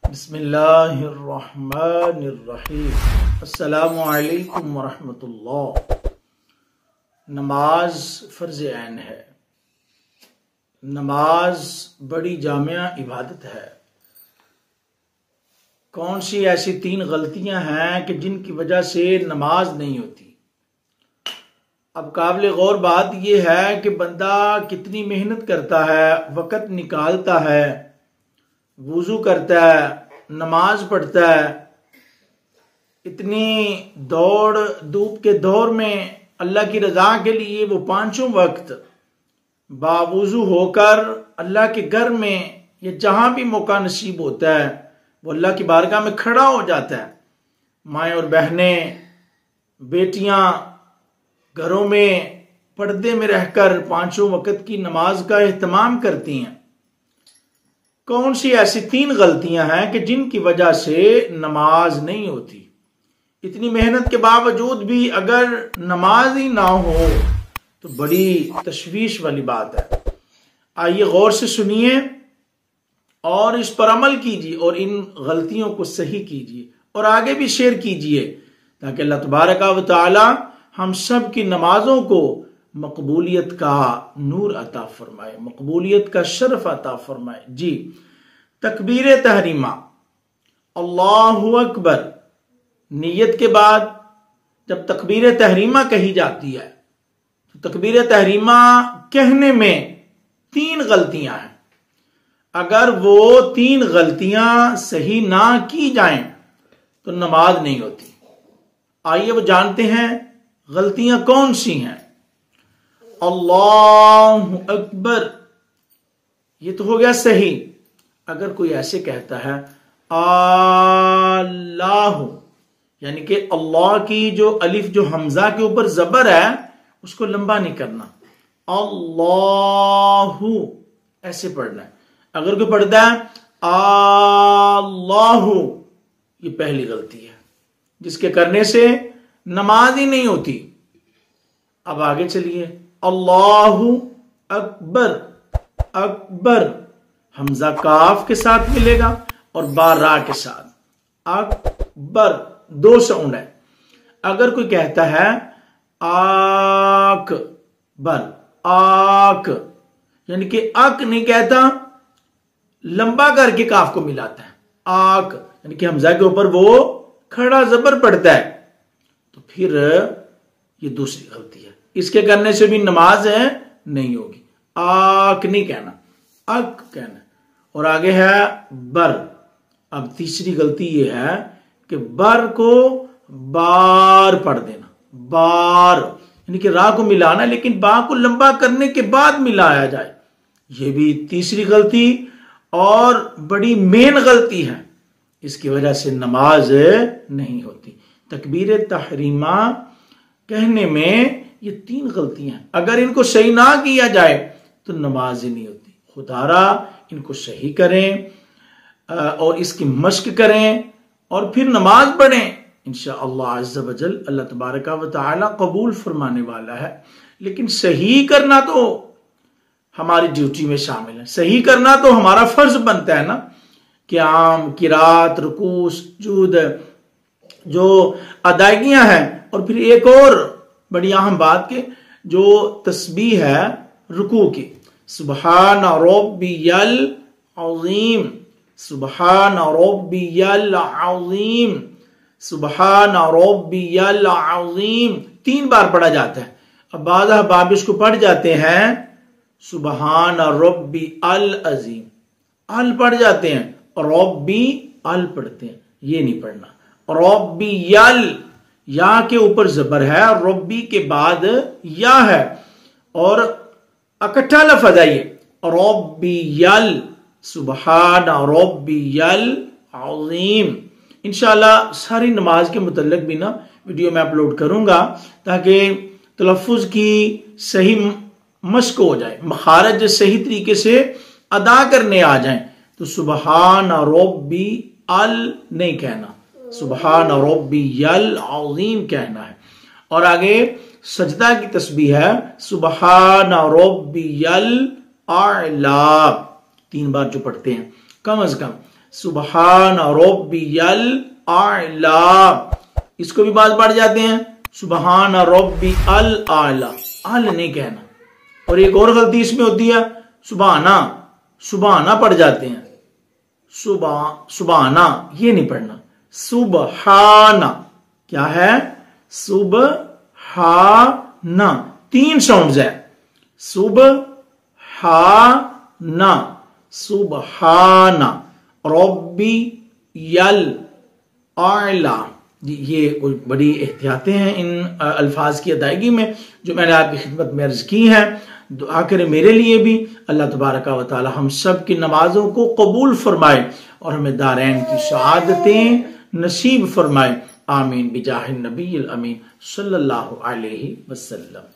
बिस्मिल्लाहिर्रहमानिर्रहीम। अस्सलामु अलैकुम वरहमतुल्लाह। नमाज फ़र्ज़ ऐन है। नमाज बड़ी जामिया इबादत है। कौन सी ऐसी 3 गलतियां हैं कि जिनकी वजह से नमाज नहीं होती। अब काबिल गौर बात यह है कि बंदा कितनी मेहनत करता है, वक़्त निकालता है, वुज़ू करता है, नमाज पढ़ता है, इतनी दौड़ धूप के दौर में अल्लाह की रजा के लिए वो 5 वक्त बावुज़ू होकर अल्लाह के घर में या जहां भी मौका नसीब होता है वो अल्लाह की बारगाह में खड़ा हो जाता है। माएँ और बहनें, बेटियां घरों में पर्दे में रहकर 5 वक्त की नमाज का एहतमाम करती हैं। कौन सी ऐसी 3 गलतियां हैं कि जिनकी वजह से नमाज नहीं होती। इतनी मेहनत के बावजूद भी अगर नमाज ही ना हो तो बड़ी तशवीश वाली बात है। आइए गौर से सुनिए और इस पर अमल कीजिए और इन गलतियों को सही कीजिए और आगे भी शेयर कीजिए ताकि अल्लाह तबारक व तआला हम सब की नमाजों को मकबूलियत का नूर अता फरमाए, मकबूलियत का शर्फ अता फरमाए। जी, तकबीर तहरीमा, अल्लाहु अकबर, नियत के बाद जब तकबीर तहरीमा कही जाती है तो तकबीर तहरीमा कहने में 3 गलतियां हैं। अगर वो 3 गलतियां सही ना की जाएं तो नमाज नहीं होती। आइए वो जानते हैं गलतियां कौन सी हैं। अल्लाहु अकबर, ये तो हो गया सही। अगर कोई ऐसे कहता है अल्लाह, यानी कि अल्लाह की जो अलिफ जो हमजा के ऊपर जबर है उसको लंबा नहीं करना, अल्लाहु ऐसे पढ़ना है। अगर कोई पढ़ता है अल्लाहु, ये पहली गलती है जिसके करने से नमाज ही नहीं होती। अब आगे चलिए, अल्लाहु अकबर, अकबर हमजा काफ के साथ मिलेगा और बारा के साथ, अकबर 2 साउंड है। अगर कोई कहता है आक बर, आक यानी कि अक नहीं कहता, लंबा करके काफ को मिलाता है, आक यानी कि हमजा के ऊपर वो खड़ा जबर पड़ता है, तो फिर ये दूसरी गलती है। इसके करने से भी नमाज है नहीं होगी। आक नहीं कहना, अक कहना। और आगे है बर। अब तीसरी गलती ये है कि बर को बार पढ़ देना, बार यानी कि रा को मिलाना लेकिन बा को लंबा करने के बाद मिलाया जाए, ये भी तीसरी गलती और बड़ी मेन गलती है। इसकी वजह से नमाज नहीं होती। तकबीर तहरीमा कहने में ये 3 गलतियां, अगर इनको सही ना किया जाए तो नमाज ही नहीं होती। खुदारा इनको सही करें और इसकी मश्क करें और फिर नमाज पढ़ें। इंशाअल्लाह अज़्ज़ा वजल अल्लाह तबारक व तआला कबूल फरमाने वाला है। लेकिन सही करना तो हमारी ड्यूटी में शामिल है। सही करना तो हमारा फर्ज बनता है ना। क़ियाम, किरात, रुकू, सुजूद जो अदायगियां हैं, और फिर एक और बड़ी अहम बात के जो तस्बीह है रुकू की, सुबहान रब्बियल अज़ीम, सुबहान रब्बियल अज़ीम, सुबहान रब्बियल अज़ीम 3 बार पढ़ा जाता है। अब बाद अहबाब इसको पढ़ जाते हैं सुबहान रब्बी अल अज़ीम, अल पढ़ जाते हैं, रब्बी अल पढ़ते हैं, ये नहीं पढ़ना। रब्बी यल, या के ऊपर जबर है, रब्बी के बाद या है और इकट्ठा लफ्ज़ है ये, रब्बी यल, सुबहान रब्बी यल अज़ीम। इंशाअल्लाह सारी नमाज के मुतल्लिक भी ना वीडियो में अपलोड करूंगा ताकि तलफ़ुज़ की सही मश्क हो जाए, मखारज सही तरीके से अदा करने आ जाए। तो सुबहान रब्बी अल नहीं कहना, सुबहान रब्बी यल अज़ीम कहना है। और आगे सजदा की तस्बीह है सुबहान रब्बी यल आला, 3 बार जो पढ़ते हैं कम अज कम। सुबहान रब्बियल आला, इसको भी बात पढ़ जाते हैं सुबहान रब्बियल आला, अल नहीं कहना। और एक और गलती इसमें होती है, सुबहाना, सुबहाना पढ़ जाते हैं, सुबहाना ये नहीं पढ़ना, सुबहाना। क्या है? सुबहाना, 3 साउंड्स है, सुबहाना, सुबहाना रब्बी यल आला। ये कोई बड़ी एहतियातें हैं इन अल्फाज की अदायगी में जो मैंने आपकी खिदमत में अर्ज की है। दुआ करें मेरे लिए भी, अल्लाह तबारक व तआला हम सब की नमाजों को कबूल फरमाए और हमें दारैन की शहादतें नसीब फरमाए। आमीन बिजाहिन नबील अमीन सल्लल्लाहु अलैहि वसल्लम।